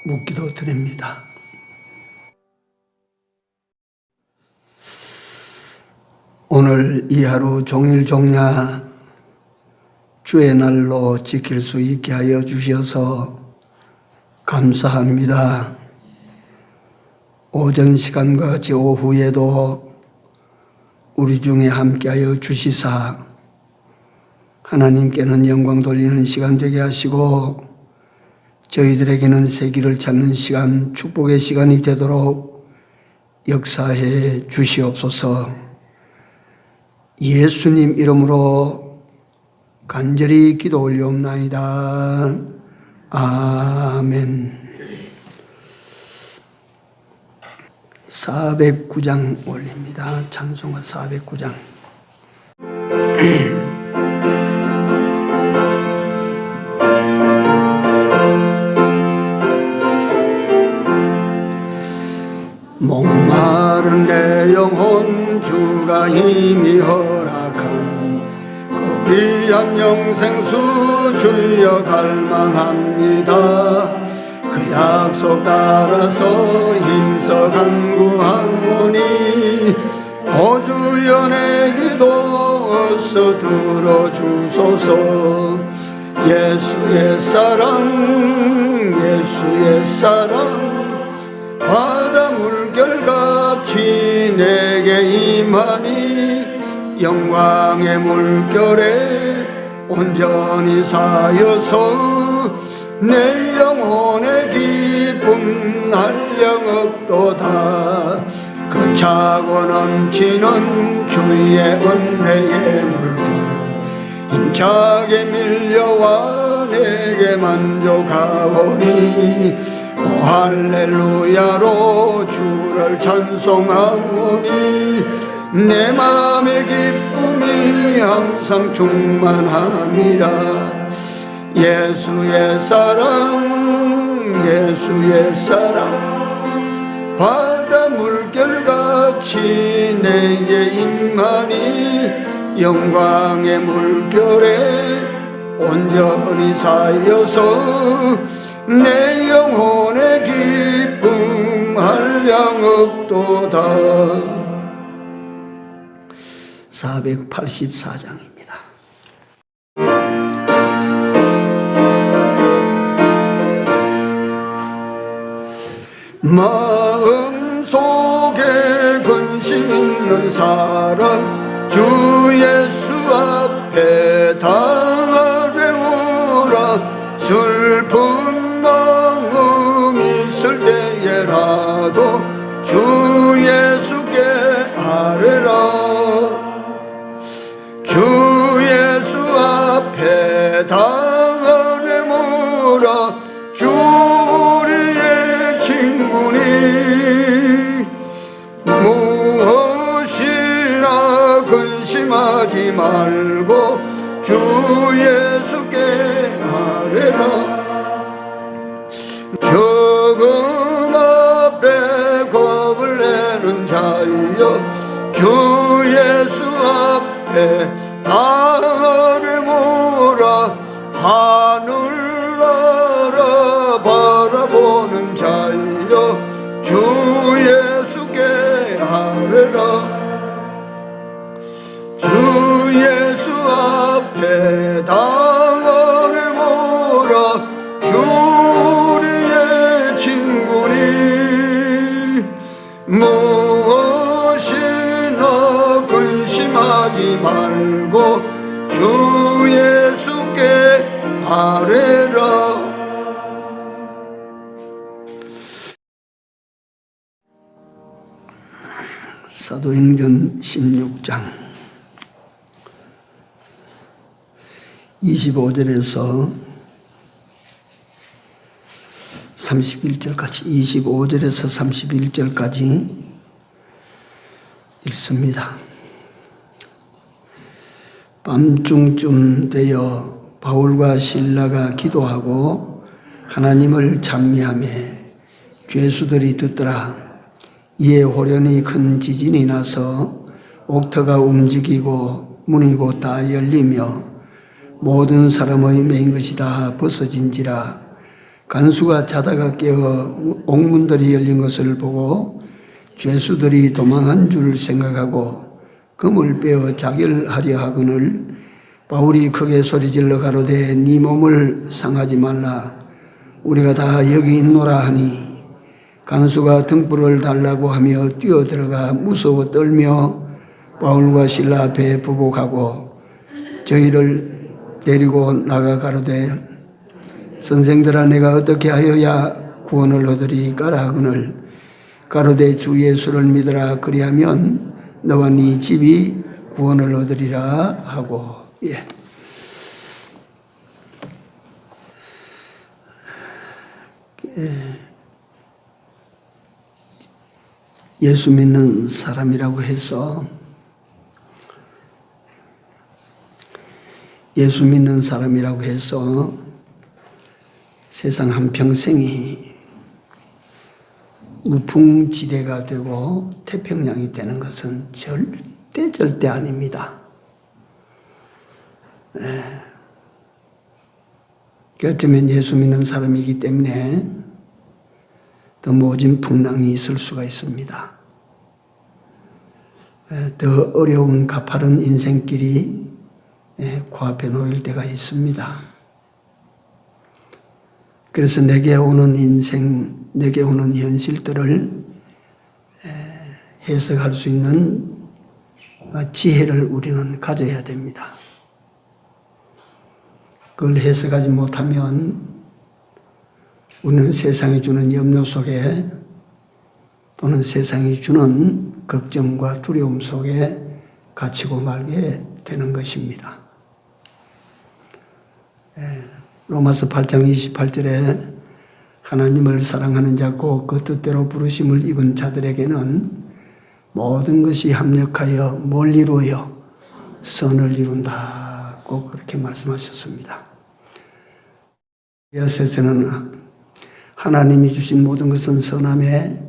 묵기도 드립니다. 오늘 이 하루 종일 종야 주의 날로 지킬 수 있게 하여 주셔서 감사합니다. 오전 시간과 같이 오후에도 우리 중에 함께하여 주시사 하나님께는 영광 돌리는 시간 되게 하시고 저희들에게는 새 길을 찾는 시간, 축복의 시간이 되도록 역사해 주시옵소서. 예수님 이름으로 간절히 기도 올리옵나이다. 아멘. 409장 올립니다. 찬송가 409장. 목마른 내 영혼 주가 힘이 허락한 그 귀한 영생수 주여 갈망합니다. 그 약속 따라서 힘써 간구하오니 오 주여 내 기도 어서 들어주소서. 예수의 사랑 예수의 사랑 바다 물결같이 내게 임하니 영광의 물결에 온전히 사여서 내 영혼의 기쁨 한량없도다. 그 차고 넘치는 주의 은혜의 물결 힘차게 밀려와 내게 만족하오니 오 할렐루야로 주를 찬송하오니 내 마음의 기쁨이 항상 충만함이라. 예수의 사랑 예수의 사랑 바다 물결같이 내게 임하니 영광의 물결에 온전히 사여서 내 영혼의 기쁨 한량없도다. 484장입니다. 마음속에 근심 있는 사람 주 예수 앞에 다 아뢰오라. 슬픈 마음 있을 때에라도 주 예수께 아뢰라. 주 예수 앞에 다 아뢰모라. 주 우리의 친구니 무엇이나 근심하지 말고 주 예수께 아뢰라. 죽음 앞에 겁을 내는 자여 주 예수 앞에 다 아뢰모라. 하늘 나라 바라보는 자여 주 예수께 아뢰라. 주 예수 앞에 다 아뢰모라. 주 우리의 친구니 무엇이나 근심하지 말고 주 예수께 아뢰라. 사도행전 16장 25절에서 31절까지 25절에서 31절까지 읽습니다. 밤중쯤 되어 바울과 실라가 기도하고 하나님을 찬미하며 죄수들이 듣더라. 이에 호련히 큰 지진이 나서 옥터가 움직이고 문이 곧 다 열리며 모든 사람의 맨 것이 다 벗어진지라. 간수가 자다가 깨어 옥문들이 열린 것을 보고 죄수들이 도망한 줄 생각하고 금을 빼어 자결하려 하거늘 바울이 크게 소리질러 가로되 네 몸을 상하지 말라. 우리가 다 여기 있노라 하니 간수가 등불을 달라고 하며 뛰어들어가 무서워 떨며 바울과 실라 앞에 부복하고 저희를 데리고 나가 가로되 선생들아 내가 어떻게 하여야 구원을 얻으리까라 하거늘 가로되 주 예수를 믿으라 그리하면 너와 네 집이 구원을 얻으리라 하고. 예수 믿는 사람이라고 해서 세상 한평생이 무풍지대가 되고 태평양이 되는 것은 절대 아닙니다. 어쩌면 예수 믿는 사람이기 때문에 더 모진 풍랑이 있을 수가 있습니다. 더 어려운 가파른 인생길이 코앞에 놓일 때가 있습니다. 그래서 내게 오는 인생, 내게 오는 현실들을 해석할 수 있는 지혜를 우리는 가져야 됩니다. 그걸 해석하지 못하면 우리는 세상이 주는 염려 속에 또는 세상이 주는 걱정과 두려움 속에 갇히고 말게 되는 것입니다. 로마서 8장 28절에 하나님을 사랑하는 자고 그 뜻대로 부르심을 입은 자들에게는 모든 것이 합력하여 뭘 이루어요? 선을 이룬다. 꼭 그렇게 말씀하셨습니다. 여세서는 하나님이 주신 모든 것은 선함에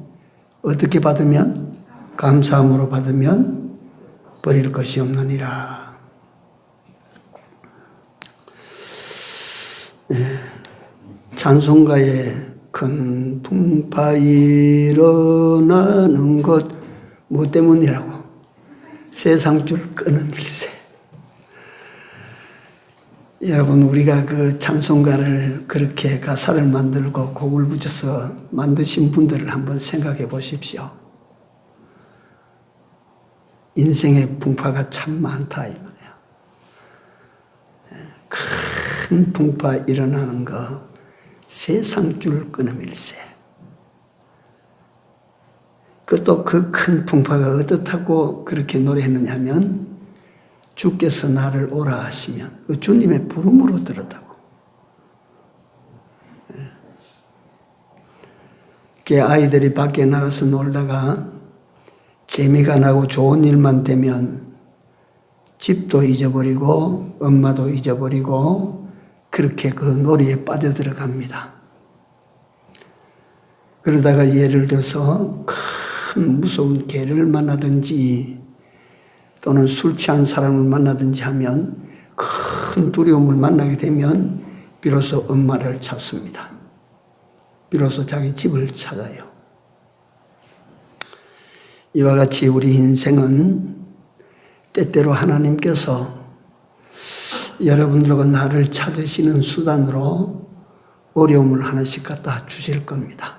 어떻게 받으면? 감사함으로 받으면 버릴 것이 없느니라. 찬송가에 큰 풍파 일어나는 것 뭐 때문이라고? 세상줄 끄는 일세. 여러분 우리가 그 찬송가를 그렇게 가사를 만들고 곡을 붙여서 만드신 분들을 한번 생각해 보십시오. 인생의 풍파가 참 많다 이 말이야. 큰 풍파 일어나는 거 세상줄 끊음 일세. 그것도 그 큰 풍파가 어떻다고 그렇게 노래했느냐 하면 주께서 나를 오라 하시면 그 주님의 부름으로 들었다고. 아이들이 밖에 나가서 놀다가 재미가 나고 좋은 일만 되면 집도 잊어버리고 엄마도 잊어버리고 그렇게 그 놀이에 빠져들어갑니다. 그러다가 예를 들어서 큰 무서운 개를 만나든지 또는 술 취한 사람을 만나든지 하면 큰 두려움을 만나게 되면 비로소 엄마를 찾습니다. 비로소 자기 집을 찾아요. 이와 같이 우리 인생은 때때로 하나님께서 여러분들과 나를 찾으시는 수단으로 어려움을 하나씩 갖다 주실 겁니다.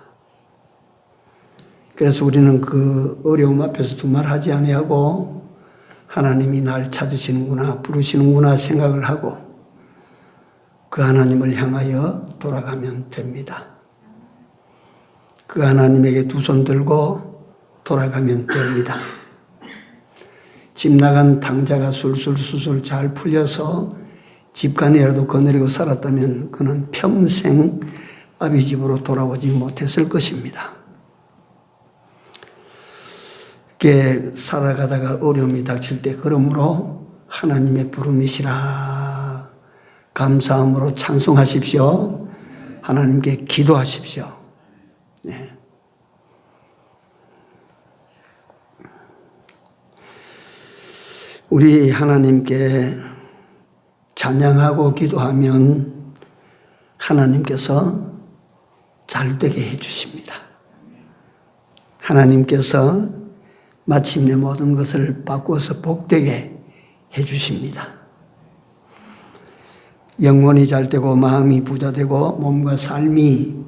그래서 우리는 그 어려움 앞에서 두말하지 아니하고 하나님이 날 찾으시는구나, 부르시는구나 생각을 하고 그 하나님을 향하여 돌아가면 됩니다. 그 하나님에게 두 손 들고 돌아가면 됩니다. 집 나간 당자가 술술 잘 풀려서 집간이라도 거느리고 살았다면 그는 평생 아비 집으로 돌아오지 못했을 것입니다. 이렇게 살아가다가 어려움이 닥칠 때 그러므로 하나님의 부름이시라 감사함으로 찬송하십시오. 하나님께 기도하십시오. 네. 우리 하나님께 찬양하고 기도하면 하나님께서 잘 되게 해주십니다. 하나님께서 마침내 모든 것을 바꾸어서 복되게 해주십니다. 영혼이 잘 되고 마음이 부자 되고 몸과 삶이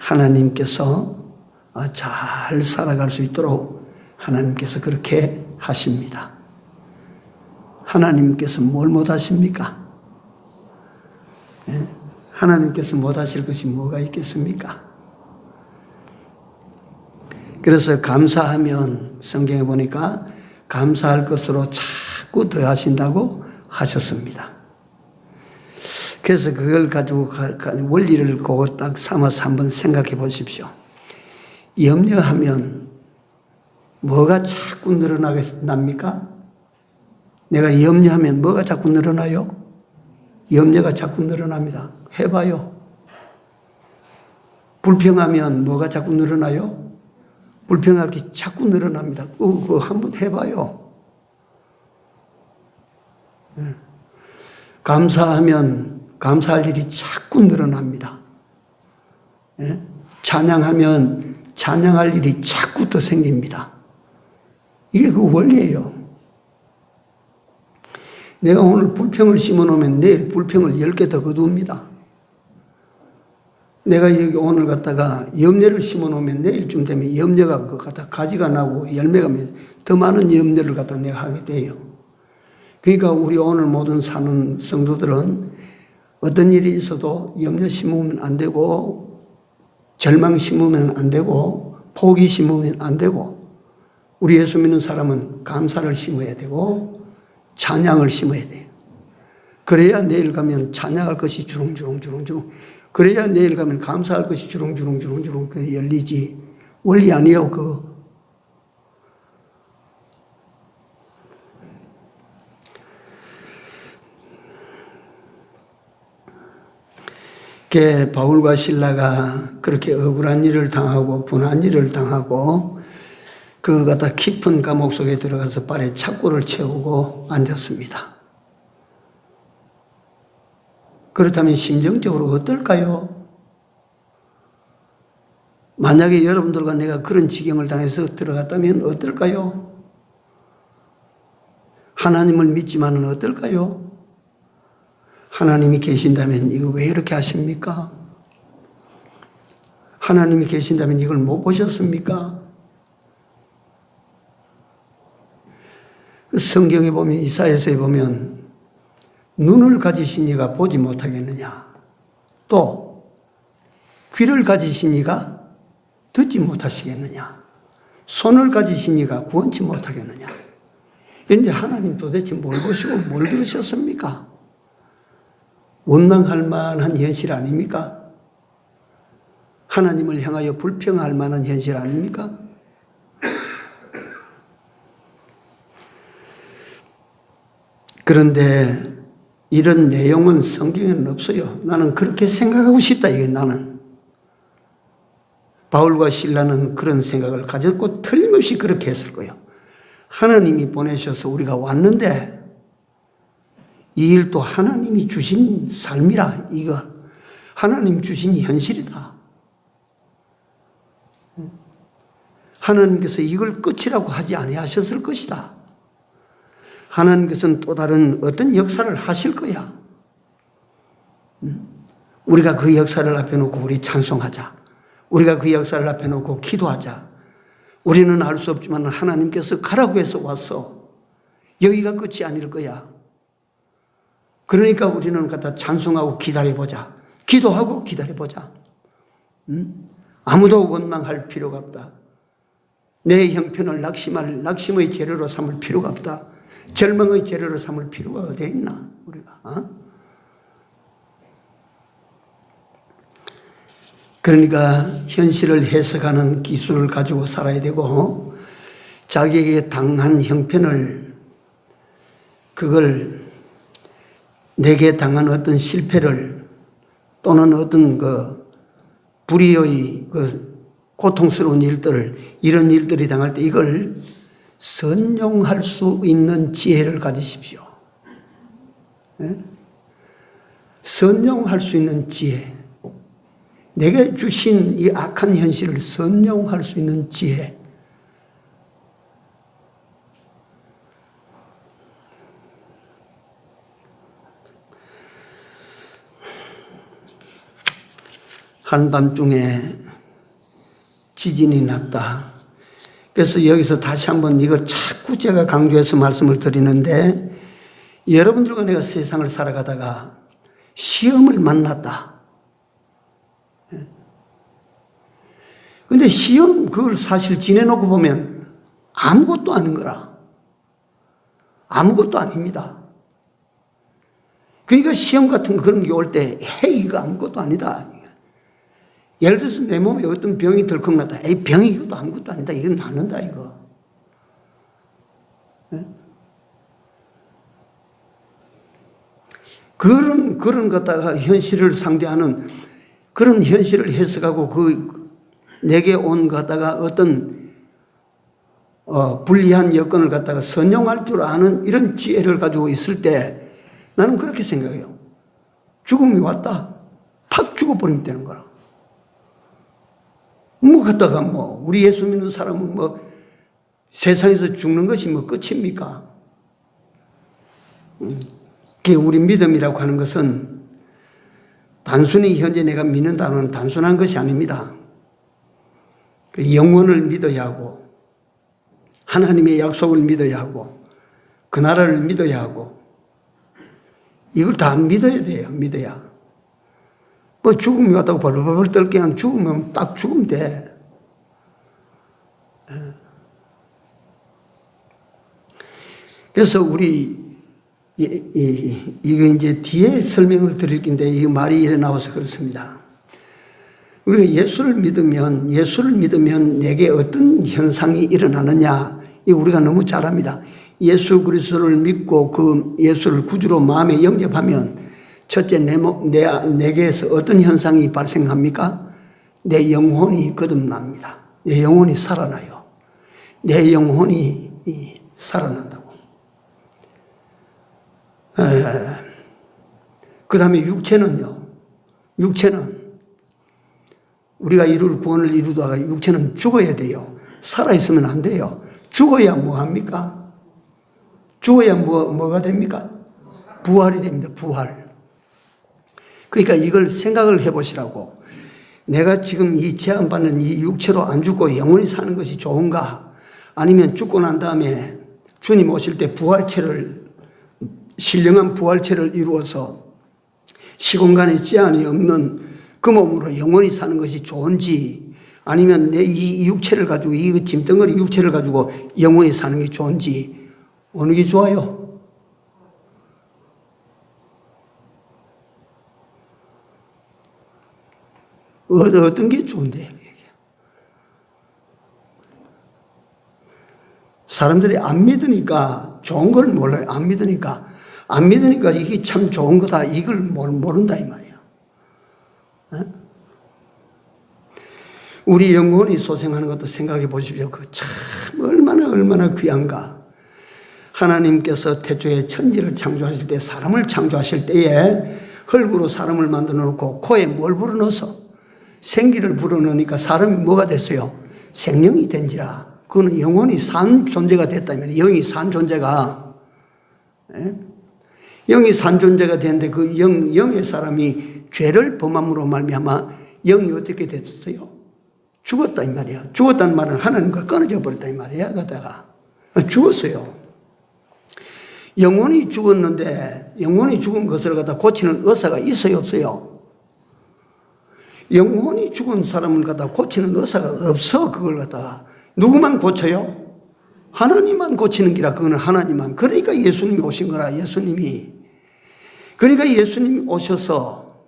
하나님께서 잘 살아갈 수 있도록 하나님께서 그렇게 하십니다. 하나님께서 뭘 못하십니까? 하나님께서 못하실 것이 뭐가 있겠습니까? 그래서 감사하면 성경에 보니까 감사할 것으로 자꾸 더하신다고 하셨습니다. 그래서 그걸 가지고 원리를 그거 딱 삼아서 한번 생각해 보십시오. 염려하면 뭐가 자꾸 늘어납니까? 내가 염려하면 뭐가 자꾸 늘어나요? 염려가 자꾸 늘어납니다. 해봐요. 불평하면 뭐가 자꾸 늘어나요? 불평할 게 자꾸 늘어납니다. 그거 한번 해봐요. 감사하면 감사할 일이 자꾸 늘어납니다. 찬양하면 찬양할 일이 자꾸 더 생깁니다. 이게 그 원리예요. 내가 오늘 불평을 심어놓으면 내일 불평을 10개 더 거두옵니다. 내가 여기 오늘 갖다가 염려를 심어놓으면 내일쯤 되면 염려가 그거 갖다 가지가 나고 열매가 더 많은 염려를 갖다 내가 하게 돼요. 그러니까 우리 오늘 모든 사는 성도들은 어떤 일이 있어도 염려 심으면 안 되고 절망 심으면 안 되고 포기 심으면 안 되고 우리 예수 믿는 사람은 감사를 심어야 되고 찬양을 심어야 돼요. 그래야 내일 가면 찬양할 것이 주렁주렁 그래야 내일 가면 감사할 것이 주렁주렁 열리지. 원리 아니에요 그거. 바울과 실라가 그렇게 억울한 일을 당하고 분한 일을 당하고 그거 갖다 깊은 감옥 속에 들어가서 발에 착고를 채우고 앉았습니다. 그렇다면 심정적으로 어떨까요? 만약에 여러분들과 내가 그런 지경을 당해서 들어갔다면 어떨까요? 하나님을 믿지만은 어떨까요? 하나님이 계신다면 이거 왜 이렇게 하십니까? 하나님이 계신다면 이걸 못 보셨습니까? 그 성경에 보면 이사야서에 보면 눈을 가지신 이가 보지 못하겠느냐, 또 귀를 가지신 이가 듣지 못하시겠느냐, 손을 가지신 이가 구원치 못하겠느냐. 그런데 하나님 도대체 뭘 보시고 뭘 들으셨습니까? 원망할 만한 현실 아닙니까? 하나님을 향하여 불평할 만한 현실 아닙니까? 그런데 이런 내용은 성경에는 없어요. 나는 그렇게 생각하고 싶다. 이게 나는. 바울과 실라는 그런 생각을 가졌고 틀림없이 그렇게 했을 거예요. 하나님이 보내셔서 우리가 왔는데 이 일도 하나님이 주신 삶이라. 이거 하나님 주신 현실이다. 하나님께서 이걸 끝이라고 하지 아니하셨을 것이다. 하나님께서는 또 다른 어떤 역사를 하실 거야. 우리가 그 역사를 앞에 놓고 우리 찬송하자. 우리가 그 역사를 앞에 놓고 기도하자. 우리는 알 수 없지만 하나님께서 가라고 해서 왔어. 여기가 끝이 아닐 거야. 그러니까 우리는 갖다 찬송하고 기다려보자. 기도하고 기다려보자. 아무도 원망할 필요가 없다. 내 형편을 낙심의 재료로 삼을 필요가 없다. 절망의 재료로 삼을 필요가 어디 있나 우리가. 그러니까 현실을 해석하는 기술을 가지고 살아야 되고 자기에게 당한 형편을 그걸 내게 당한 어떤 실패를 또는 어떤 불의의 고통스러운 일들을 이런 일들이 당할 때 이걸 선용할 수 있는 지혜를 가지십시오. 선용할 수 있는 지혜. 내게 주신 이 악한 현실을 선용할 수 있는 지혜. 한밤중에 지진이 났다. 그래서 여기서 다시 한번 이걸 자꾸 제가 강조해서 말씀을 드리는데, 여러분들과 내가 세상을 살아가다가 시험을 만났다. 근데 시험 그걸 사실 지내놓고 보면 아무것도 아닌 거라. 아무것도 아닙니다. 그러니까 시험 같은 그런 게 올 때 에이 이거 아무것도 아니다. 예를 들어서 내 몸에 어떤 병이 덜컥났다. 에이 병이 이것도 아무것도 아니다. 이건 낫는다 이거. 그런 것다가 현실을 상대하는 그런 현실을 해석하고 내게 온 것다가 어떤 불리한 여건을 갖다가 선용할 줄 아는 이런 지혜를 가지고 있을 때 나는 그렇게 생각해요. 죽음이 왔다. 팍 죽어버리면 되는 거라. 갖다가 우리 예수 믿는 사람은 세상에서 죽는 것이 끝입니까? 그게 우리 믿음이라고 하는 것은 단순히 현재 내가 믿는다는 단순한 것이 아닙니다. 영원을 믿어야 하고, 하나님의 약속을 믿어야 하고, 그 나라를 믿어야 하고, 이걸 다 믿어야 돼요. 믿어야. 죽음이 왔다고 벌벌 떨게 그냥 죽으면 딱 죽으면 돼. 그래서 우리 이게 이제 뒤에 설명을 드릴 건데 이 말이 이래 나와서 그렇습니다. 우리가 예수를 믿으면 내게 어떤 현상이 일어나느냐, 이거 우리가 너무 잘 압니다. 예수 그리스도를 믿고 그 예수를 구주로 마음에 영접하면 첫째 내게서 어떤 현상이 발생합니까? 내 영혼이 거듭납니다. 내 영혼이 살아나요. 내 영혼이 살아난다고. 그 다음에 육체는 우리가 이룰 구원을 이루다가 육체는 죽어야 돼요. 살아있으면 안 돼요. 죽어야 뭐합니까? 죽어야 뭐가 됩니까? 부활이 됩니다. 부활. 그러니까 이걸 생각을 해보시라고. 내가 지금 이 제한받는 이 육체로 안 죽고 영원히 사는 것이 좋은가? 아니면 죽고 난 다음에 주님 오실 때 신령한 부활체를 이루어서 시공간에 제한이 없는 그 몸으로 영원히 사는 것이 좋은지, 아니면 내 이 육체를 가지고, 이 짐덩어리 육체를 가지고 영원히 사는 게 좋은지, 어느 게 좋아요? 어떤 게 좋은데? 사람들이 안 믿으니까 좋은 걸 몰라요. 안 믿으니까 이게 참 좋은 거다. 이걸 모른다 이 말이에요. 우리 영혼이 소생하는 것도 생각해 보십시오. 그 참 얼마나 귀한가. 하나님께서 태초에 천지를 창조하실 때, 사람을 창조하실 때에 흙으로 사람을 만들어 놓고 코에 뭘 불어넣어서 생기를 불어넣으니까 사람이 뭐가 됐어요? 생명이 된지라. 그거는 영혼이 산 존재가 됐다면, 영이 산 존재가, 영이 산 존재가 됐는데 그 영의 사람이 죄를 범함으로 말미암아 영이 어떻게 됐어요? 죽었다 이 말이야. 죽었다는 말은 하나님과 끊어져 버렸다 이 말이야. 그러다가 죽었어요. 영혼이 죽었는데 영혼이 죽은 것을 갖다 고치는 의사가 있어요, 없어요? 영혼이 죽은 사람을 갖다 고치는 의사가 없어. 그걸 갖다가 누구만 고쳐요? 하나님만 고치는 기라. 그거는 하나님만. 그러니까 예수님이 오신 거라. 그러니까 예수님이 오셔서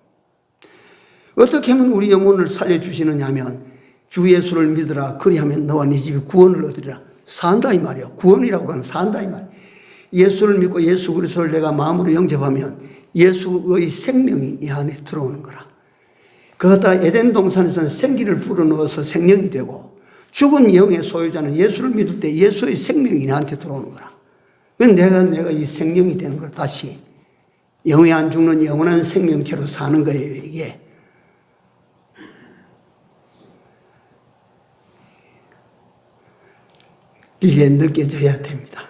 어떻게 하면 우리 영혼을 살려주시느냐 하면, 주 예수를 믿으라. 그리하면 너와 네 집이 구원을 얻으리라. 산다 이 말이야. 구원이라고 하는 산다 이 말이야. 예수를 믿고 예수 그리스도를 내가 마음으로 영접하면 예수의 생명이 이 안에 들어오는 거라. 그것다 에덴 동산에서는 생기를 불어넣어서 생명이 되고, 죽은 영의 소유자는 예수를 믿을 때 예수의 생명이 나한테 들어오는 거라. 내가 이 생명이 되는 거라. 다시 영이 안 죽는 영원한 생명체로 사는 거예요, 이게. 이게 느껴져야 됩니다.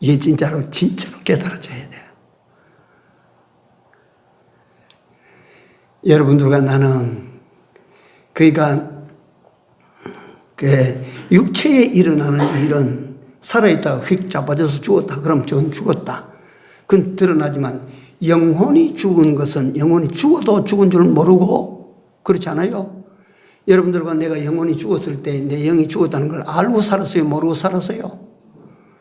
이게 진짜로 깨달아져야 돼요. 여러분들과 나는, 그러니까 그 육체에 일어나는 일은 살아있다가 휙 자빠져서 죽었다 그럼 전 죽었다, 그건 드러나지만 영혼이 죽은 것은 영혼이 죽어도 죽은 줄 모르고 그렇지 않아요? 여러분들과 내가 영혼이 죽었을 때 내 영이 죽었다는 걸 알고 살았어요? 모르고 살았어요?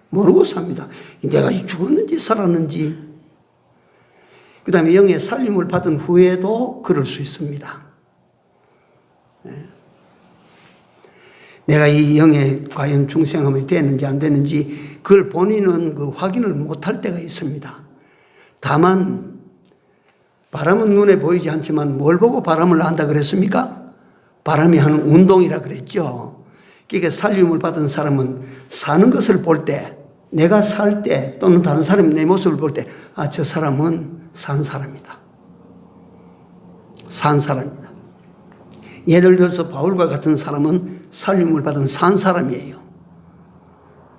모르고 삽니다. 내가 죽었는지 살았는지. 그 다음에 영의 살림을 받은 후에도 그럴 수 있습니다. 내가 이 영에 과연 중생함이 됐는지 안 됐는지 그걸 본인은 그 확인을 못할 때가 있습니다. 다만 바람은 눈에 보이지 않지만 뭘 보고 바람을 안다 그랬습니까? 바람이 하는 운동이라 그랬죠. 그러니까 살림을 받은 사람은 사는 것을 볼 때, 내가 살 때 또는 다른 사람이 내 모습을 볼 때, 아, 저 사람은 산 사람이다. 산 사람이다. 예를 들어서 바울과 같은 사람은 살림을 받은 산 사람이에요.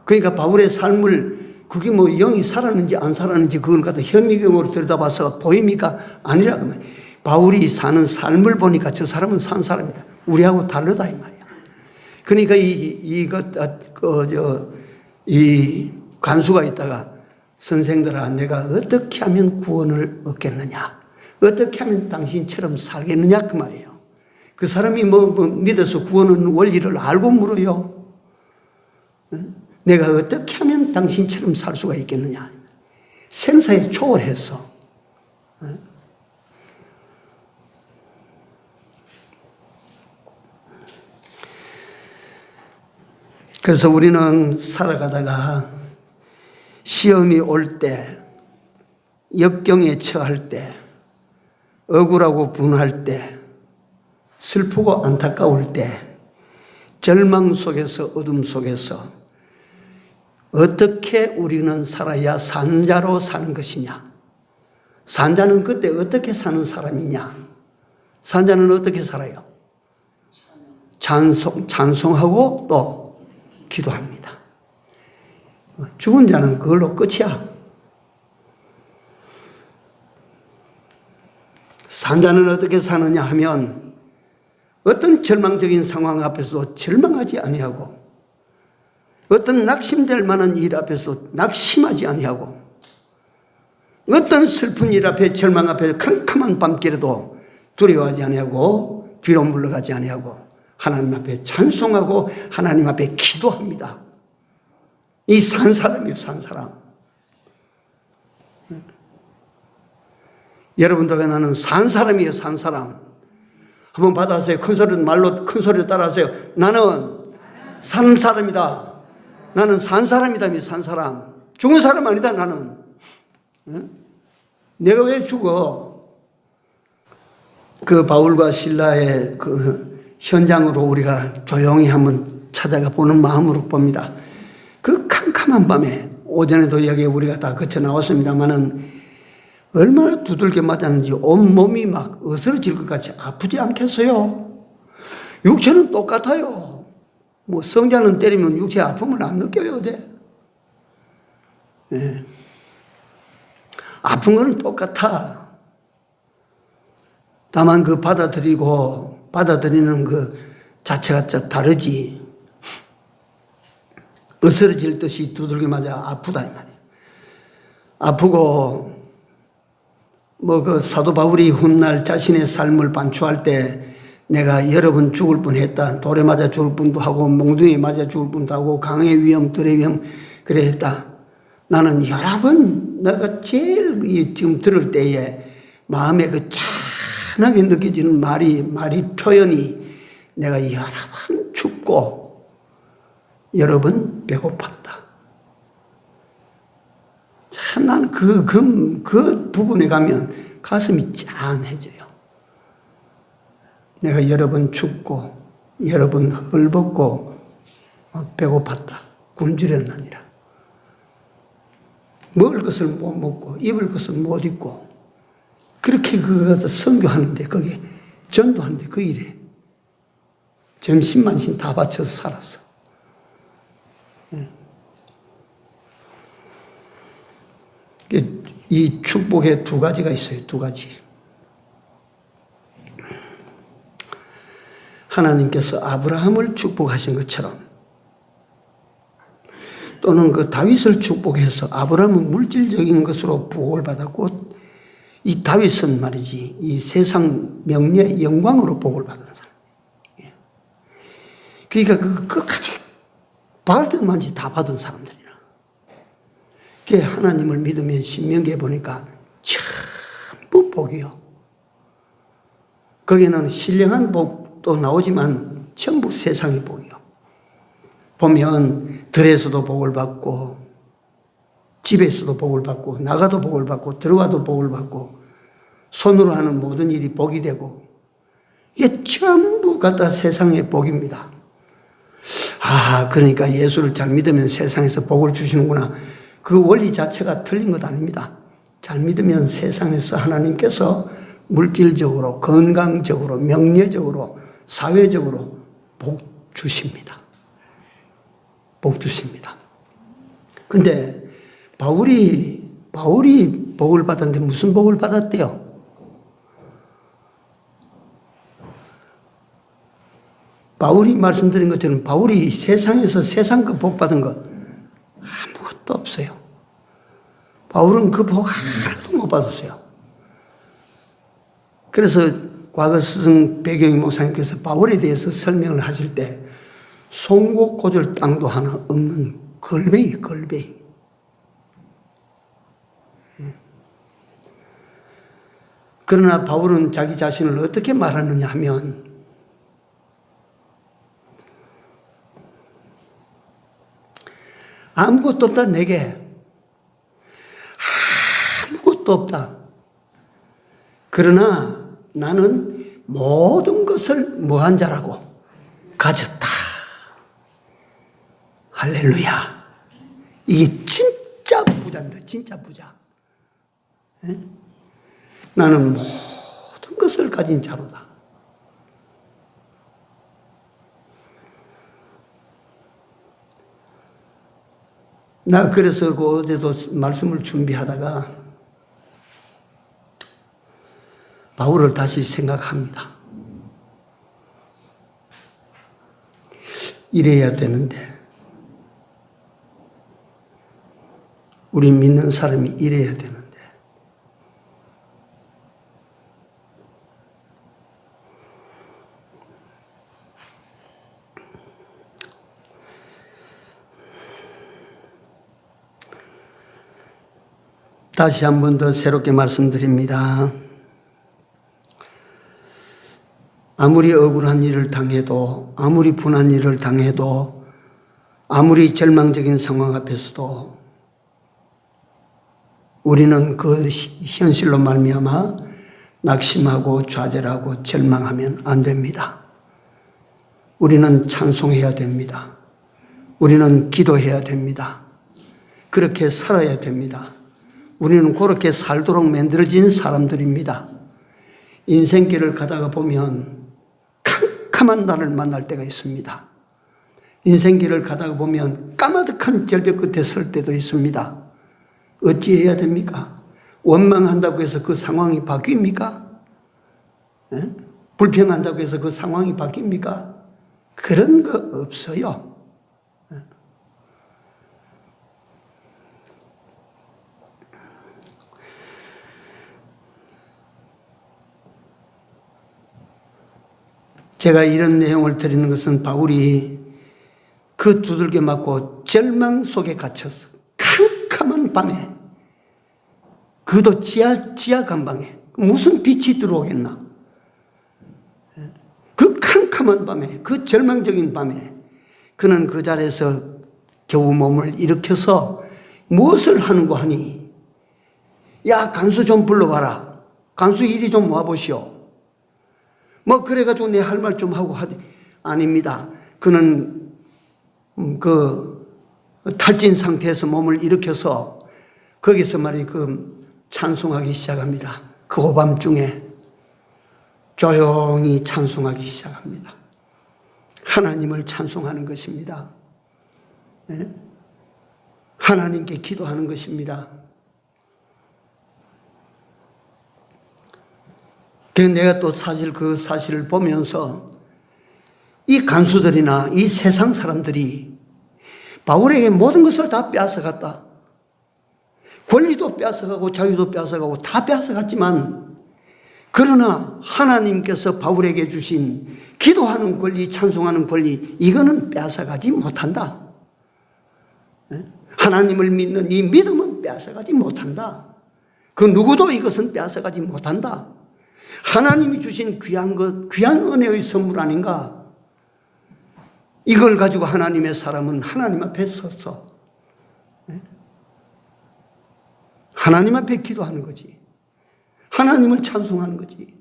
그러니까 바울의 삶을, 그게 뭐 영이 살았는지 안 살았는지 그걸 갖다 현미경으로 들여다봐서 보입니까? 아니라 그러면 바울이 사는 삶을 보니까 저 사람은 산 사람이다. 우리하고 다르다 이 말이야. 그러니까 이 간수가 있다가 선생들아, 내가 어떻게 하면 구원을 얻겠느냐? 어떻게 하면 당신처럼 살겠느냐? 그 말이에요. 그 사람이 뭐 믿어서 구원은 원리를 알고 물어요. 내가 어떻게 하면 당신처럼 살 수가 있겠느냐? 생사에 초월해서. 그래서 우리는 살아가다가 시험이 올 때, 역경에 처할 때, 억울하고 분할 때, 슬프고 안타까울 때, 절망 속에서 어둠 속에서 어떻게 우리는 살아야 산자로 사는 것이냐? 산자는 그때 어떻게 사는 사람이냐? 산자는 어떻게 살아요? 찬송하고 또 기도합니다. 죽은 자는 그걸로 끝이야. 산자는 어떻게 사느냐 하면 어떤 절망적인 상황 앞에서도 절망하지 아니하고, 어떤 낙심될 만한 일 앞에서도 낙심하지 아니하고, 어떤 슬픈 일 앞에, 절망 앞에 캄캄한 밤길에도 두려워하지 아니하고 뒤로 물러가지 아니하고 하나님 앞에 찬송하고 하나님 앞에 기도합니다. 이 산 사람이에요, 산 사람. 여러분들과 나는 산 사람이에요, 산 사람. 한번 받아세요. 큰 소리, 말로 큰 소리로 따라하세요. 나는 산 사람이다. 나는 산 사람이다. 산 사람. 죽은 사람 아니다, 나는. 내가 왜 죽어? 그 바울과 실라의 그 현장으로 우리가 조용히 한번 찾아가 보는 마음으로 봅니다. 그 캄캄한 밤에, 오전에도 여기 우리가 다 거쳐 나왔습니다만은 얼마나 두들겨 맞았는지 온몸이 막 어스러질 것 같이 아프지 않겠어요? 육체는 똑같아요. 뭐 성자는 때리면 육체 아픔을 안 느껴요, 돼? 네. 아픈 건 똑같아. 다만 그 받아들이는 그 자체가 다르지. 어스러질 듯이 두들겨 맞아 아프다 이 말이야. 아프고 뭐 그 사도 바울이 훗날 자신의 삶을 반추할 때 내가 여러 번 죽을 뻔했다. 돌에 맞아 죽을 뻔도 하고 몽둥이에 맞아 죽을 뻔도 하고 강의 위험, 들의 위험 그래 했다. 나는 여러 번 내가 제일 지금 들을 때에 마음에 그 짠하게 느껴지는 말이 표현이 내가 여러 번 춥고 여러 번 배고팠다. 참 나는 그 부분에 가면 가슴이 짠해져요. 내가 여러 번 춥고 여러 번 헐벗고 배고팠다. 굶주렸느니라. 먹을 것을 못 먹고 입을 것을 못 입고 그렇게 그거 선교하는데 거기에 전도하는데 그 일에 정신만신 다 바쳐서 살았어. 이 축복에 두 가지가 있어요. 두 가지. 하나님께서 아브라함을 축복하신 것처럼, 또는 그 다윗을 축복해서 아브라함은 물질적인 것으로 복을 받았고, 이 다윗은 말이지 이 세상 명예 영광으로 복을 받은 사람. 그러니까 그 끝까지 받을 만지 다 받은 사람들이라. 그게 하나님을 믿으면 신명기에 보니까 전부 복이요. 거기는 신령한 복도 나오지만 전부 세상의 복이요. 보면 들에서도 복을 받고, 집에서도 복을 받고, 나가도 복을 받고, 들어가도 복을 받고, 손으로 하는 모든 일이 복이 되고, 이게 전부 갖다 세상의 복입니다. 그러니까 예수를 잘 믿으면 세상에서 복을 주시는구나. 그 원리 자체가 틀린 것 아닙니다. 잘 믿으면 세상에서 하나님께서 물질적으로, 건강적으로, 명예적으로, 사회적으로 복 주십니다. 복 주십니다. 근데 바울이 복을 받았는데 무슨 복을 받았대요? 바울이 말씀드린 것처럼 바울이 세상에서 세상 그 복 받은 것 아무것도 없어요. 바울은 그 복 하나도 못 받았어요. 그래서 과거 스승 배경희 목사님께서 바울에 대해서 설명을 하실 때 송곳 꽂을 땅도 하나 없는 걸뱅이. 그러나 바울은 자기 자신을 어떻게 말하느냐 하면, 아무것도 없다, 내게. 아무것도 없다. 그러나 나는 모든 것을 뭐한 자라고? 가졌다. 할렐루야. 이게 진짜 부자입니다. 진짜 부자. 나는 모든 것을 가진 자로다. 나 그래서 어제도 말씀을 준비하다가 바울을 다시 생각합니다. 이래야 되는데, 우리 믿는 사람이 이래야 되는데, 다시 한 번 더 새롭게 말씀드립니다. 아무리 억울한 일을 당해도, 아무리 분한 일을 당해도, 아무리 절망적인 상황 앞에서도 우리는 그 현실로 말미암아 낙심하고 좌절하고 절망하면 안 됩니다. 우리는 찬송해야 됩니다. 우리는 기도해야 됩니다. 그렇게 살아야 됩니다. 우리는 그렇게 살도록 만들어진 사람들입니다. 인생길을 가다가 보면 캄캄한 날을 만날 때가 있습니다. 인생길을 가다가 보면 까마득한 절벽 끝에 설 때도 있습니다. 어찌해야 됩니까? 원망한다고 해서 그 상황이 바뀝니까? 불평한다고 해서 그 상황이 바뀝니까? 그런 거 없어요. 제가 이런 내용을 드리는 것은 바울이 그 두들겨 맞고 절망 속에 갇혀서 캄캄한 밤에, 그도 지하 감방에 무슨 빛이 들어오겠나? 그 캄캄한 밤에, 그 절망적인 밤에 그는 그 자리에서 겨우 몸을 일으켜서 무엇을 하는고 하니, 야, 간수 좀 불러봐라. 간수 이리 좀 와보시오. 그래가지고 내 할 말 좀 하고 하지. 아닙니다. 그는 그 탈진 상태에서 몸을 일으켜서 거기서 찬송하기 시작합니다. 그 오밤중에 조용히 찬송하기 시작합니다. 하나님을 찬송하는 것입니다. 하나님께 기도하는 것입니다. 그래서 내가 또 사실 그 사실을 보면서 이 간수들이나 이 세상 사람들이 바울에게 모든 것을 다 빼앗아갔다. 권리도 빼앗아가고 자유도 빼앗아가고 다 빼앗아갔지만, 그러나 하나님께서 바울에게 주신 기도하는 권리, 찬송하는 권리, 이거는 빼앗아가지 못한다. 하나님을 믿는 이 믿음은 빼앗아가지 못한다. 그 누구도 이것은 빼앗아가지 못한다. 하나님이 주신 귀한 것, 귀한 은혜의 선물 아닌가? 이걸 가지고 하나님의 사람은 하나님 앞에 섰어. 하나님 앞에 기도하는 거지. 하나님을 찬송하는 거지.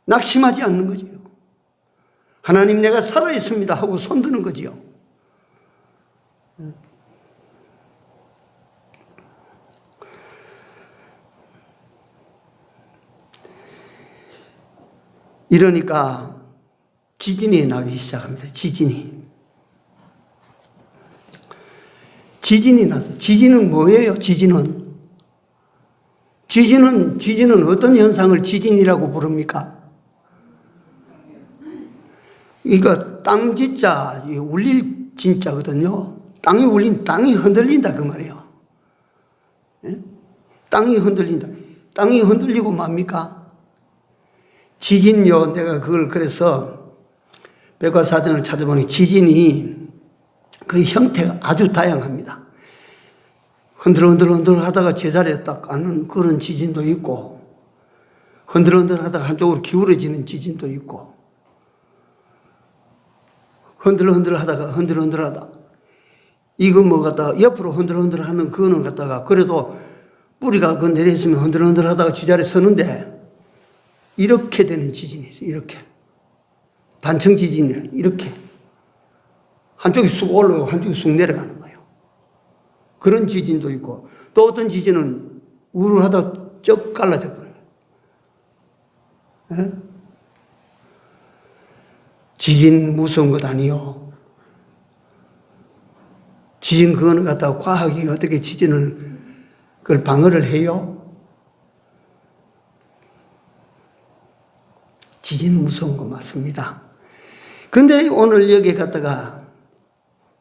낙심하지 않는 거지요. 하나님, 내가 살아있습니다 하고 손드는 거지요. 이러니까 지진이 나기 시작합니다. 지진이 나서. 지진은 뭐예요? 지진은 어떤 현상을 지진이라고 부릅니까? 그러니까 땅지자, 울릴 진자거든요. 땅이 흔들린다 그 말이에요. 땅이 흔들린다. 땅이 흔들리고 뭡니까? 지진요, 내가 그걸 그래서 백과사전을 찾아보니 지진이 그 형태가 아주 다양합니다. 흔들흔들 하다가 제자리에 딱 앉는 그런 지진도 있고, 흔들흔들 하다가 한쪽으로 기울어지는 지진도 있고, 흔들흔들 하다가 이거 뭐 갖다가 옆으로 흔들흔들 하는 그거는 갖다가 그래도 뿌리가 그 내려있으면 흔들흔들 하다가 제자리에 서는데, 이렇게 되는 지진이 있어요. 이렇게. 단층 지진이 이렇게. 한쪽이 쑥 올라오고 한쪽이 쑥 내려가는 거예요. 그런 지진도 있고, 또 어떤 지진은 우르르하다 쩍 갈라져 버려요. 지진 무서운 것 아니요. 지진 그거는 갖다가 과학이 어떻게 지진을 그걸 방어를 해요? 지진 무서운 거 맞습니다. 근데 오늘 여기에 갔다가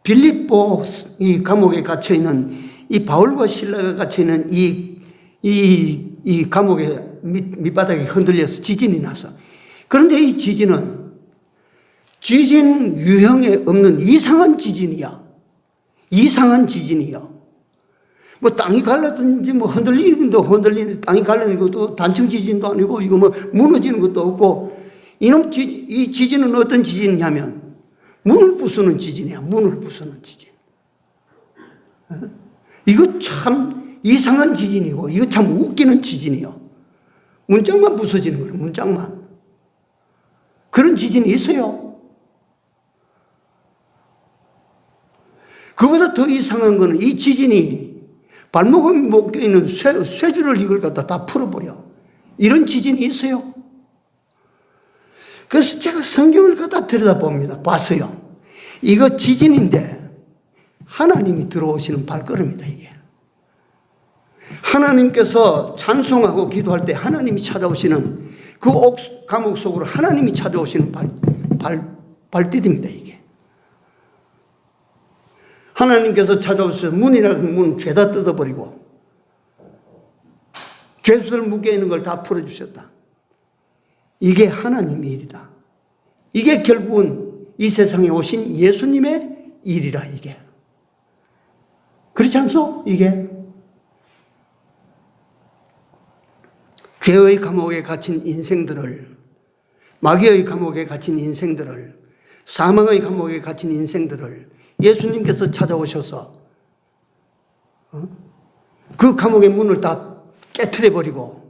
빌립보 이 감옥에 갇혀있는 이 바울과 실라가 갇혀있는 이 감옥의 밑바닥이 흔들려서 지진이 나서. 그런데 이 지진은 지진 유형에 없는 이상한 지진이야. 이상한 지진이야. 뭐 땅이 갈라든지 뭐 흔들리는 땅이 갈라지는 것도 단층 지진도 아니고 이거 뭐 무너지는 것도 없고, 이 지진은 어떤 지진이냐면 문을 부수는 지진이야. 문을 부수는 지진. 이거 참 이상한 지진이고, 이거 참 웃기는 지진이요. 문짝만 부서지는 거예요. 문짝만. 그런 지진이 있어요. 그보다 더 이상한 거는 이 지진이 발목에 묶여 있는 쇠줄을 이걸 갖다 다 풀어버려. 이런 지진이 있어요. 그래서 제가 성경을 갖다 들여다봅니다. 봤어요. 이거 지진인데 하나님이 들어오시는 발걸음이다, 이게. 하나님께서 찬송하고 기도할 때 하나님이 찾아오시는 그 감옥 속으로 하나님이 찾아오시는 발디딥니다, 이게. 하나님께서 찾아오셔서 문이라는 문 죄다 뜯어버리고 죄수들 묶여 있는 걸 다 풀어주셨다. 이게 하나님의 일이다. 이게 결국은 이 세상에 오신 예수님의 일이라, 이게. 그렇지 않소? 이게. 죄의 감옥에 갇힌 인생들을, 마귀의 감옥에 갇힌 인생들을, 사망의 감옥에 갇힌 인생들을 예수님께서 찾아오셔서 그 감옥의 문을 다 깨트려버리고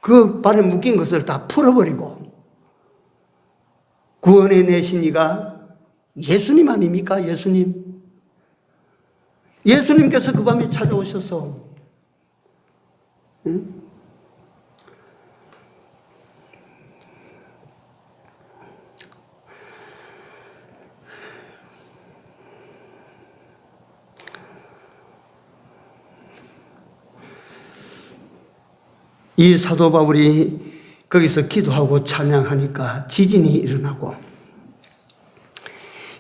그 발에 묶인 것을 다 풀어버리고 구원해 내신 이가 예수님 아닙니까? 예수님. 예수님께서 그 밤에 찾아오셔서 이 사도 바울이 거기서 기도하고 찬양하니까 지진이 일어나고,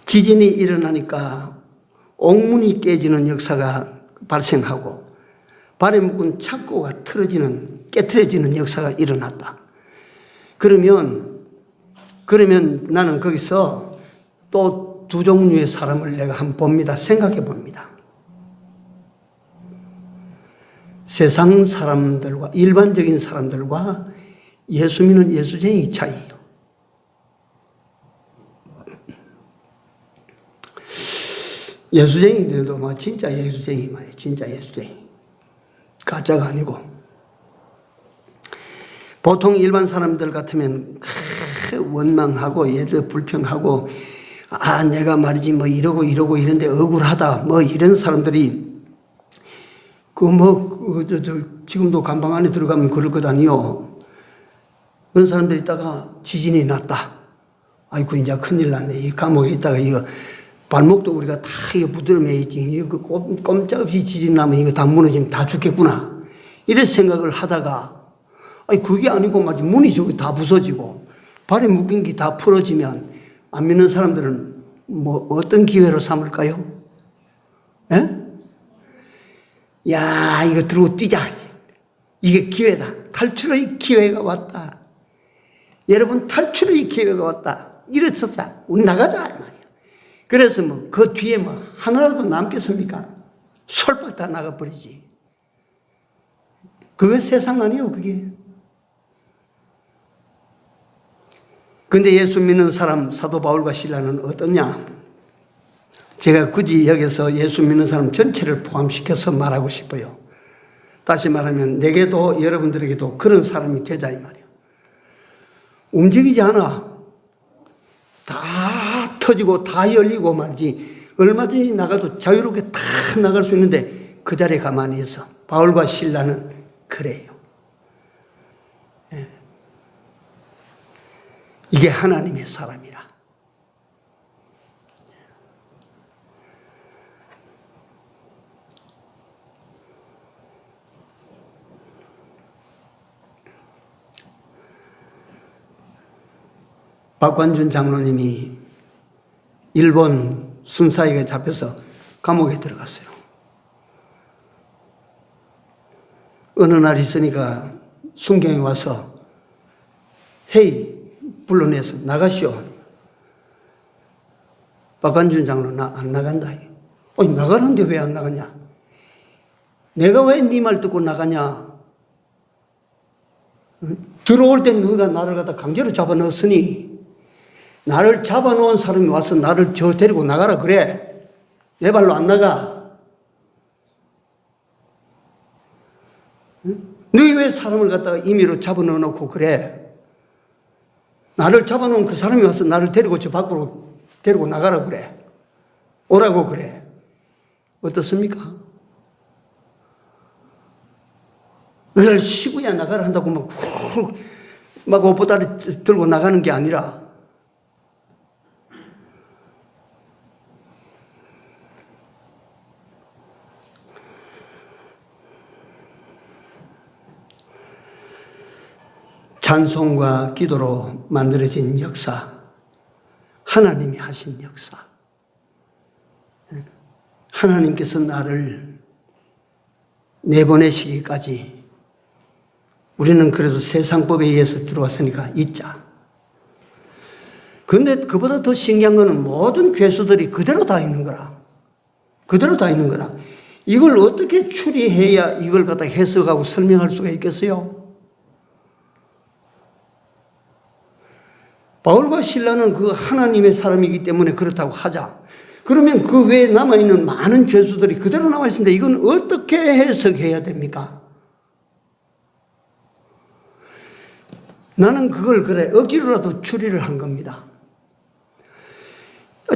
지진이 일어나니까 옥문이 깨지는 역사가 발생하고, 발에 묶은 착고가 깨트려지는 역사가 일어났다. 그러면 나는 거기서 또 두 종류의 사람을 내가 한번 봅니다. 생각해 봅니다. 세상 사람들과, 일반적인 사람들과 예수 믿는 예수쟁이 차이예요. 예수쟁이인데도 뭐 진짜 예수쟁이 말이에요. 진짜 예수쟁이. 가짜가 아니고. 보통 일반 사람들 같으면 원망하고 얘들 불평하고, 내가 말이지 뭐 이러고 이런데 억울하다 뭐 이런 사람들이 지금도 감방 안에 들어가면 그럴 것 아니요. 그런 사람들이 있다가 지진이 났다. 아이고 이제 큰일 났네. 이 감옥에 있다가 이거 발목도 우리가 다 이거 부드러워 있지. 이거 꼼짝없이 지진 나면 이거 다 무너지면 다 죽겠구나. 이런 생각을 하다가, 그게 아니고 말이지 문이 저기 다 부서지고 발에 묶인 게 다 풀어지면 안 믿는 사람들은 뭐 어떤 기회로 삼을까요? 예? 야, 이거 들고 뛰자. 이게 기회다. 탈출의 기회가 왔다. 여러분, 탈출의 기회가 왔다. 이랬었어. 우리 나가자. 말이야. 그래서 뭐 그 뒤에 뭐 하나라도 남겠습니까? 솔박 다 나가버리지. 그게 세상 아니에요, 그게. 근데 예수 믿는 사람, 사도 바울과 실라는 어떠냐? 제가 굳이 여기서 예수 믿는 사람 전체를 포함시켜서 말하고 싶어요. 다시 말하면 내게도 여러분들에게도 그런 사람이 되자 이 말이에요. 움직이지 않아. 다 터지고 다 열리고 말이지. 얼마든지 나가도 자유롭게 다 나갈 수 있는데 그 자리에 가만히 있어. 바울과 실라는 그래요. 이게 하나님의 사람이라. 박관준 장로님이 일본 순사에게 잡혀서 감옥에 들어갔어요. 어느 날 있으니까 순경이 와서 헤이 불러내서 나가시오. 박관준 장로 나 안 나간다. 나가는데 왜 안 나가냐? 내가 왜 네 말 듣고 나가냐? 들어올 때 너가 나를 갖다 강제로 잡아넣었으니 나를 잡아놓은 사람이 와서 나를 데리고 나가라 그래. 내 발로 안 나가. 너희 왜 사람을 갖다가 임의로 잡아넣어놓고 그래? 나를 잡아놓은 그 사람이 와서 나를 데리고 저 밖으로 데리고 나가라 그래. 오라고 그래. 어떻습니까? 늘 시부야 나가라 한다고 막 옷보다리 들고 나가는 게 아니라 찬송과 기도로 만들어진 역사, 하나님이 하신 역사. 하나님께서 나를 내보내시기까지 우리는 그래도 세상법에 의해서 들어왔으니까 있자. 그런데 그보다 더 신기한 거는 모든 죄수들이 그대로 다 있는 거라. 그대로 다 있는 거라. 이걸 어떻게 추리해야 이걸 갖다 해석하고 설명할 수가 있겠어요? 바울과 실라는 그 하나님의 사람이기 때문에 그렇다고 하자. 그러면 그 외에 남아있는 많은 죄수들이 그대로 남아있는데 이건 어떻게 해석해야 됩니까? 나는 그걸 그래 억지로라도 추리를 한 겁니다.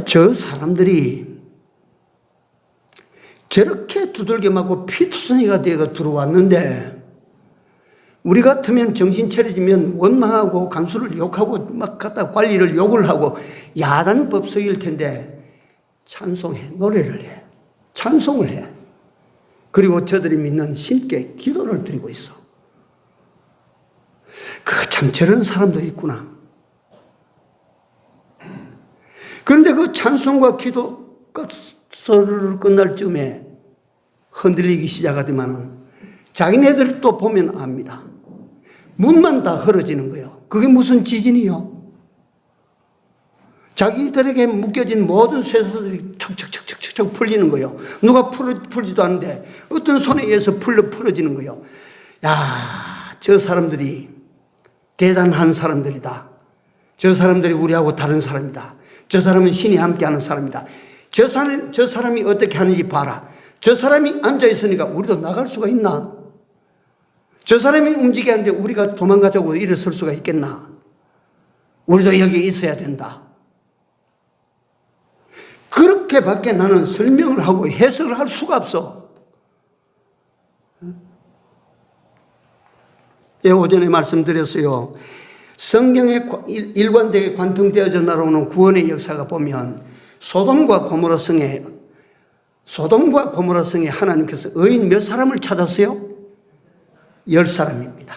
저 사람들이 저렇게 두들겨 맞고 피투성이가 되어 들어왔는데 우리 같으면 정신 차려지면 원망하고 간수를 욕하고 막 갖다 관리를 욕을 하고 야단법석일 텐데 찬송해, 노래를 해, 찬송을 해. 그리고 저들이 믿는 신께 기도를 드리고 있어. 참 저런 사람도 있구나. 그런데 그 찬송과 기도 서를 끝날 쯤에 흔들리기 시작하더만은 자기네들 또 보면 압니다. 문만 다 헐어지는 거예요. 그게 무슨 지진이요? 자기들에게 묶여진 모든 쇠사슬이 척척척척척 풀리는 거예요. 누가 풀지도 않는데 어떤 손에 의해서 풀어지는 거예요. 야, 저 사람들이 대단한 사람들이다. 저 사람들이 우리하고 다른 사람이다. 저 사람은 신이 함께하는 사람이다. 저 사람이 어떻게 하는지 봐라. 저 사람이 앉아있으니까 우리도 나갈 수가 있나? 저 사람이 움직이는데 우리가 도망가자고 일어설 수가 있겠나? 우리도 여기 있어야 된다. 그렇게밖에 나는 설명을 하고 해석을 할 수가 없어. 예, 오전에 말씀드렸어요. 성경에 일관되게 관통되어져 나오는 구원의 역사가 보면 소돔과 고모라 성에 하나님께서 의인 몇 사람을 찾았어요? 10사람입니다.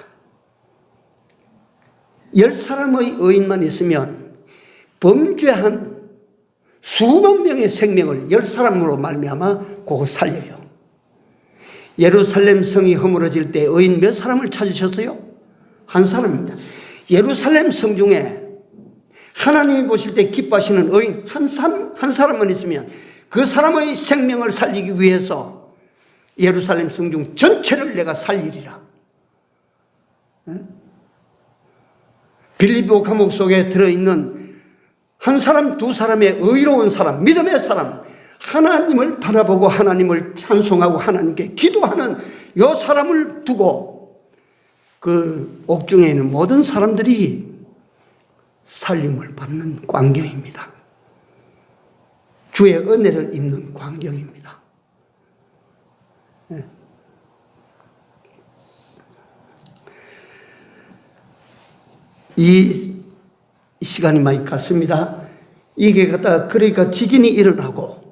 10사람의 의인만 있으면 범죄한 수만 명의 생명을 10사람으로 말미암아 그거 살려요. 예루살렘 성이 허물어질 때 의인 몇 사람을 찾으셨어요? 한 사람입니다. 예루살렘 성 중에 하나님이 보실 때 기뻐하시는 의인 한 사람만 있으면 그 사람의 생명을 살리기 위해서 예루살렘 성중 전체를 내가 살리리라. 빌립보 감옥 속에 들어있는 한 사람, 두 사람의 의로운 사람, 믿음의 사람, 하나님을 바라보고 하나님을 찬송하고 하나님께 기도하는 이 사람을 두고 그 옥중에 있는 모든 사람들이 살림을 받는 광경입니다. 주의 은혜를 입는 광경입니다. 이 시간이 많이 갔습니다. 이게 그러니까 지진이 일어나고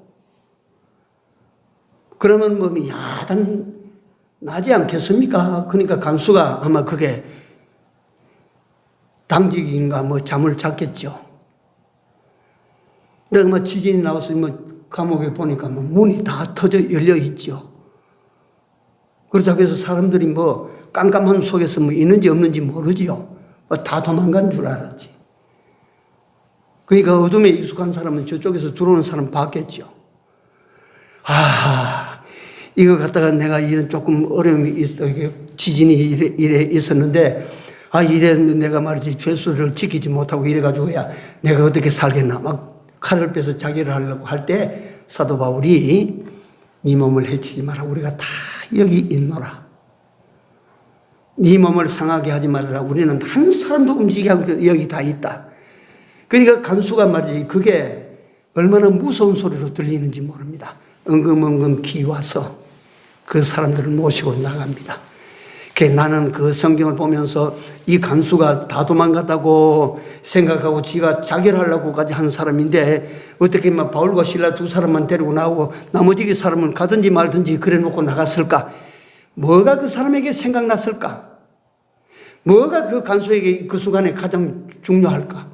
그러면 몸이 야단 나지 않겠습니까? 그러니까 간수가 아마 그게 당직인가 잠을 잤겠죠. 그러니까 지진이 나와서 감옥에 보니까 문이 다 터져 열려 있죠. 그렇다고 해서 사람들이 깜깜함 속에서 있는지 없는지 모르지요. 다 도망간 줄 알았지. 그러니까 어둠에 익숙한 사람은 저쪽에서 들어오는 사람 봤겠죠. 이거 갖다가 내가 이런 조금 어려움이 있어. 지진이 이래 있었는데, 이래 내가 말이지 죄수를 지키지 못하고 이래가지고야 내가 어떻게 살겠나. 막 칼을 빼서 자기를 하려고 할 때 사도 바울이 네 몸을 해치지 마라. 우리가 다 여기 있노라. 네 몸을 상하게 하지 말아라. 우리는 한 사람도 움직이지 않고 여기 다 있다. 그러니까 간수가 말이지 그게 얼마나 무서운 소리로 들리는지 모릅니다. 엉금엉금 기와서 그 사람들을 모시고 나갑니다. 나는 그 성경을 보면서 이 간수가 다 도망갔다고 생각하고 지가 자결하려고까지 한 사람인데 어떻게 바울과 실라 두 사람만 데리고 나오고 나머지 그 사람은 가든지 말든지 그래 놓고 나갔을까? 뭐가 그 사람에게 생각났을까? 뭐가 그 간수에게 그 순간에 가장 중요할까?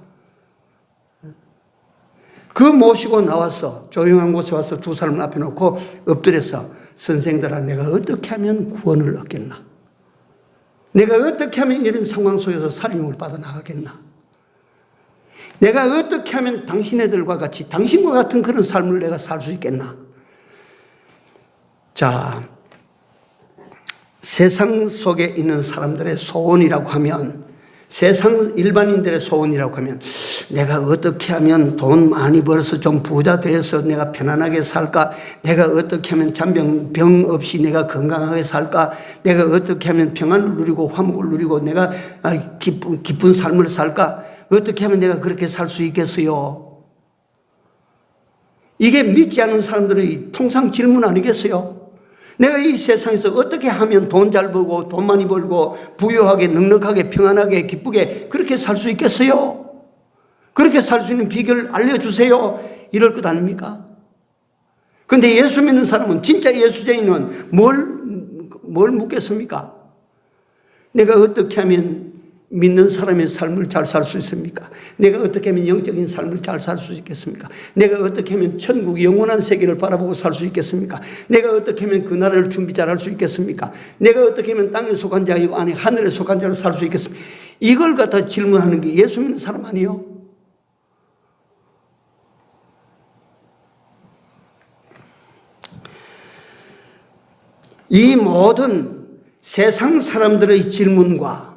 그 모시고 나와서 조용한 곳에 와서 두 사람을 앞에 놓고 엎드려서 선생들아 내가 어떻게 하면 구원을 얻겠나? 내가 어떻게 하면 이런 상황 속에서 살림을 받아 나가겠나? 내가 어떻게 하면 당신네들과 같이 당신과 같은 그런 삶을 내가 살 수 있겠나? 자, 세상 속에 있는 사람들의 소원이라고 하면 세상 일반인들의 소원이라고 하면 내가 어떻게 하면 돈 많이 벌어서 좀 부자 돼서 내가 편안하게 살까? 내가 어떻게 하면 병 없이 내가 건강하게 살까? 내가 어떻게 하면 평안을 누리고 화목을 누리고 내가 기쁜 삶을 살까? 어떻게 하면 내가 그렇게 살 수 있겠어요? 이게 믿지 않는 사람들의 통상 질문 아니겠어요? 내가 이 세상에서 어떻게 하면 돈 잘 벌고 돈 많이 벌고 부유하게 넉넉하게 평안하게 기쁘게 그렇게 살 수 있겠어요? 그렇게 살 수 있는 비결을 알려주세요. 이럴 것 아닙니까? 그런데 예수 믿는 사람은 진짜 예수쟁이는 뭘 묻겠습니까? 내가 어떻게 하면 믿는 사람의 삶을 잘 살 수 있습니까? 내가 어떻게 하면 영적인 삶을 잘 살 수 있겠습니까? 내가 어떻게 하면 천국 영원한 세계를 바라보고 살 수 있겠습니까? 내가 어떻게 하면 그 나라를 준비 잘 할 수 있겠습니까? 내가 어떻게 하면 땅에 속한 자이고 아니 하늘에 속한 자로 살 수 있겠습니까? 이걸 갖다 질문하는 게 예수 믿는 사람 아니에요? 이 모든 세상 사람들의 질문과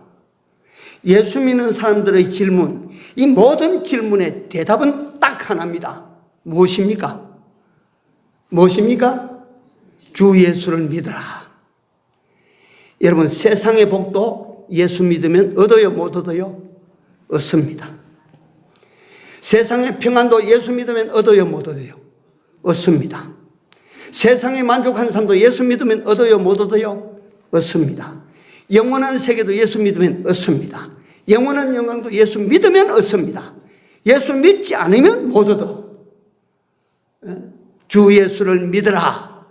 예수 믿는 사람들의 질문, 이 모든 질문의 대답은 딱 하나입니다. 무엇입니까? 무엇입니까? 주 예수를 믿으라. 여러분, 세상의 복도 예수 믿으면 얻어요, 못 얻어요? 얻습니다. 세상의 평안도 예수 믿으면 얻어요, 못 얻어요? 얻습니다. 세상에 만족한 삶도 예수 믿으면 얻어요, 못 얻어요? 얻습니다. 영원한 세계도 예수 믿으면 얻습니다. 영원한 영광도 예수 믿으면 얻습니다. 예수 믿지 않으면 못 얻어. 주 예수를 믿으라.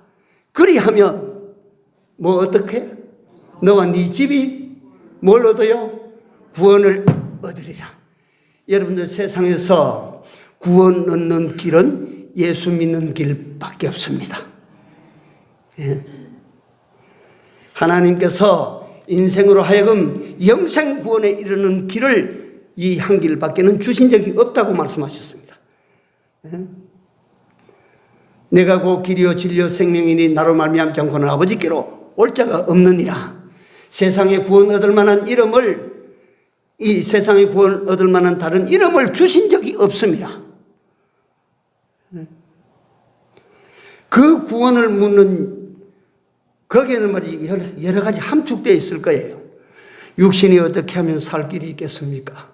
그리하면 뭐 어떻게? 너와 네 집이 뭘 얻어요? 구원을 얻으리라. 여러분들, 세상에서 구원 얻는 길은 예수 믿는 길밖에 없습니다. 하나님께서 인생으로 하여금 영생 구원에 이르는 길을 이 한 길밖에는 주신 적이 없다고 말씀하셨습니다. 내가 곧 길이요 진리요 생명이니 나로 말미암지 않고는 아버지께로 올 자가 없느니라. 세상에 구원 얻을 만한 이름을, 이 세상에 구원 얻을 만한 다른 이름을 주신 적이 없습니다. 그 구원을 묻는 거기에는 말이 여러 가지 함축되어 있을 거예요. 육신이 어떻게 하면 살 길이 있겠습니까?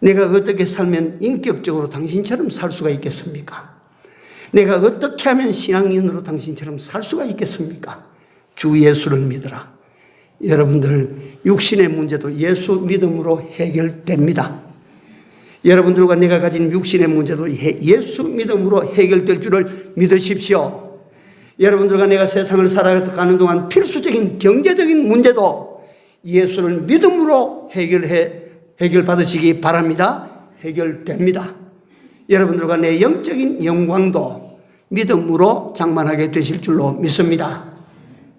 내가 어떻게 살면 인격적으로 당신처럼 살 수가 있겠습니까? 내가 어떻게 하면 신앙인으로 당신처럼 살 수가 있겠습니까? 주 예수를 믿으라. 여러분들, 육신의 문제도 예수 믿음으로 해결됩니다. 여러분들과 내가 가진 육신의 문제도 예수 믿음으로 해결될 줄을 믿으십시오. 여러분들과 내가 세상을 살아가는 동안 필수적인 경제적인 문제도 예수를 믿음으로 해결받으시기 바랍니다. 해결됩니다. 여러분들과 내 영적인 영광도 믿음으로 장만하게 되실 줄로 믿습니다.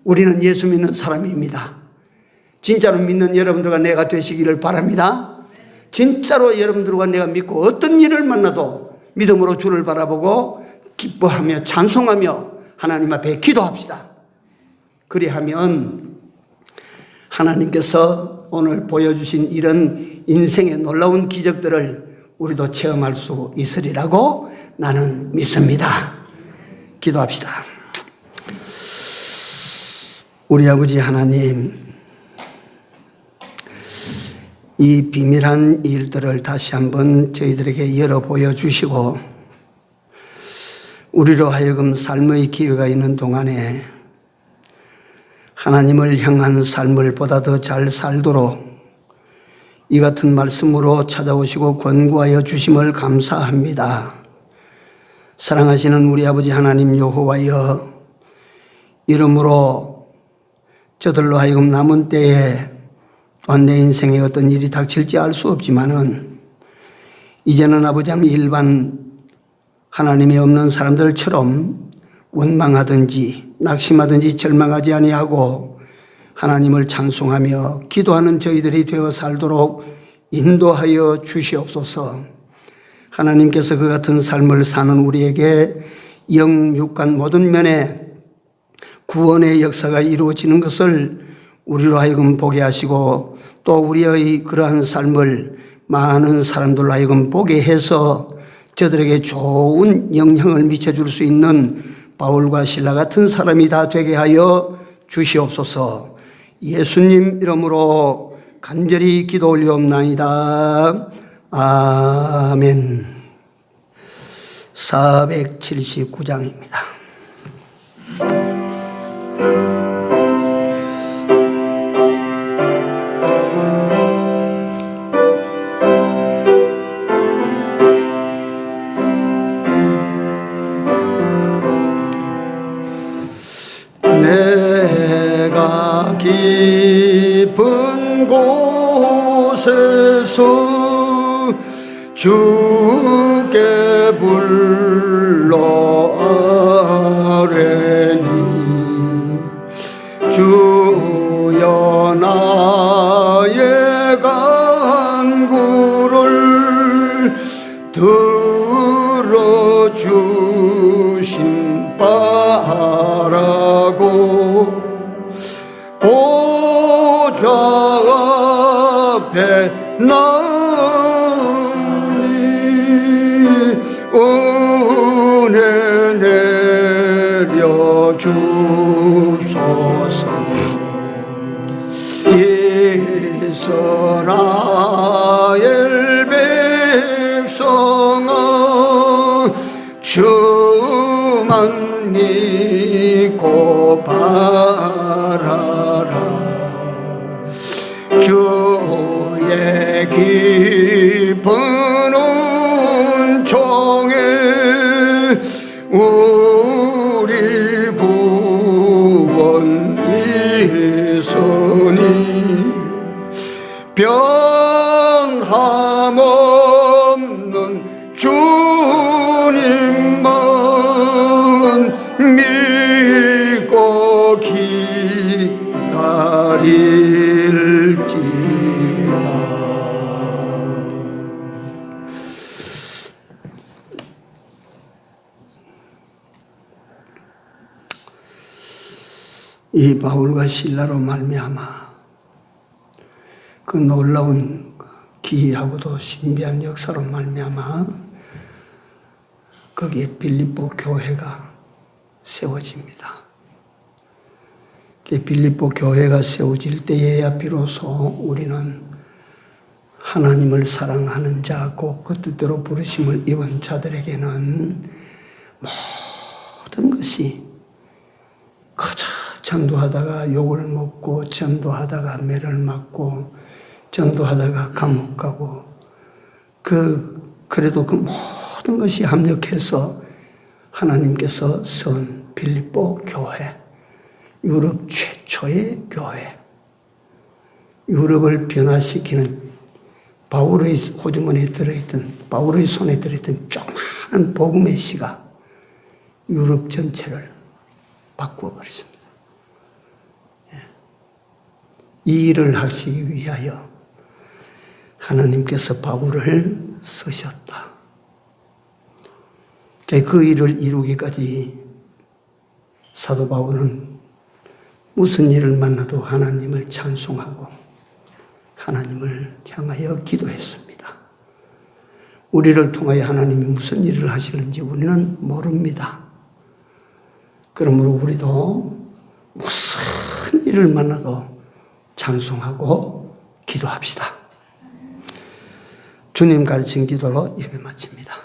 우리는 예수 믿는 사람입니다. 진짜로 믿는 여러분들과 내가 되시기를 바랍니다. 진짜로 여러분들과 내가 믿고 어떤 일을 만나도 믿음으로 주를 바라보고 기뻐하며 찬송하며 하나님 앞에 기도합시다. 그리하면 하나님께서 오늘 보여주신 이런 인생의 놀라운 기적들을 우리도 체험할 수 있으리라고 나는 믿습니다. 기도합시다. 우리 아버지 하나님, 이 비밀한 일들을 다시 한번 저희들에게 열어 보여주시고 우리로 하여금 삶의 기회가 있는 동안에 하나님을 향한 삶을 보다 더 잘 살도록 이 같은 말씀으로 찾아오시고 권고하여 주심을 감사합니다. 사랑하시는 우리 아버지 하나님 여호와여, 이름으로 저들로 하여금 남은 때에 또한 내 인생에 어떤 일이 닥칠지 알 수 없지만은 이제는 아버지 하나님 일반 하나님이 없는 사람들처럼 원망하든지 낙심하든지 절망하지 아니하고 하나님을 찬송하며 기도하는 저희들이 되어 살도록 인도하여 주시옵소서. 하나님께서 그 같은 삶을 사는 우리에게 영육간 모든 면에 구원의 역사가 이루어지는 것을 우리로 하여금 보게 하시고 또 우리의 그러한 삶을 많은 사람들로 하여금 보게 해서 저들에게 좋은 영향을 미쳐줄 수 있는 바울과 실라 같은 사람이 다 되게 하여 주시옵소서. 예수님 이름으로 간절히 기도 올리옵나이다. 아멘. 479장입니다. 내가 깊은 곳 하소서. 주께 불러아뢰니 주여 나의 간구를 들어주심 바라고 보좌 앞에 나니 은혜 내려 주소서. 이스라엘 백성아 주만 믿고 바라라. 주의 깊은 은총에 우리 구원 있으니 변함없는 주님만 믿고 기다릴지라. 이 바울과 실라로 말미암아 그 놀라운 기이하고도 신비한 역사로 말미암아 거기에 빌립보 교회가 세워집니다. 빌립보 교회가 세워질 때에야 비로소 우리는 하나님을 사랑하는 자, 곧 그 뜻대로 부르심을 입은 자들에게는 모든 것이 그저 전도하다가 욕을 먹고, 전도하다가 매를 맞고, 전도하다가 감옥 가고, 그래도 그 모든 것이 합력해서 하나님께서 선 빌립보 교회, 유럽 최초의 교회, 유럽을 변화시키는 바울의 호주머니에 들어있던, 바울의 손에 들어있던 조그마한 복음의 씨가 유럽 전체를 바꾸어 버렸습니다. 이 일을 하시기 위하여 하나님께서 바울을 쓰셨다. 그 일을 이루기까지 사도 바울은 무슨 일을 만나도 하나님을 찬송하고 하나님을 향하여 기도했습니다. 우리를 통하여 하나님이 무슨 일을 하시는지 우리는 모릅니다. 그러므로 우리도 무슨 일을 만나도 찬송하고 기도합시다. 주님 가르친 기도로 예배 마칩니다.